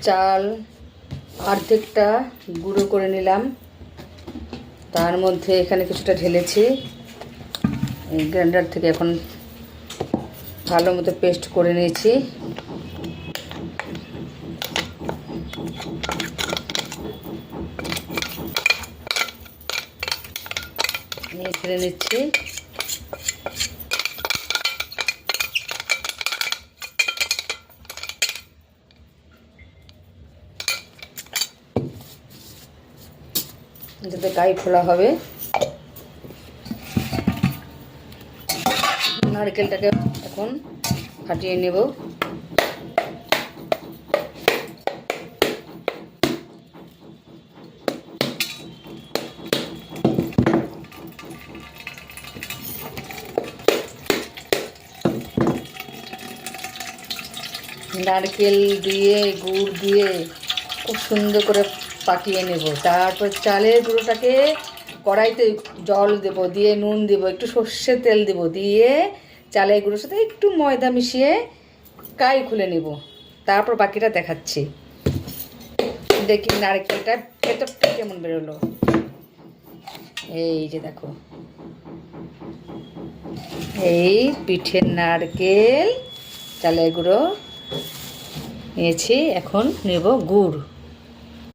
চাল অর্ধেকটা গুঁড়ো করে নিলাম, তার মধ্যে এখানে কিছুটা ঢেলেছি। এই গ্রাইন্ডার থেকে এখন ভালো মতো পেস্ট করে নিয়েছি। ঢেলে নিচ্ছি। যাতে গায়ে খোলা হবে। নারকেলটাকে এখন ফাটিয়ে নেব। নারকেল দিয়ে গুড় দিয়ে খুব সুন্দর করে পাকিয়ে নেব। তারপর চালের গুঁড়োটাকে কড়াইতে জল দেব, দিয়ে নুন দেব, একটু সর্ষের তেল দেব, দিয়ে চালের গুঁড়োর সাথে একটু ময়দা মিশিয়ে কাই খুলে নেব। তারপর বাকিটা দেখাচ্ছি। দেখি নারকেলটা ভেতরটা কেমন বেরোলো। এই যে দেখো, এই পিঠের নারকেল চালের গুঁড়ো নিয়েছি। এখন নেব গুড়।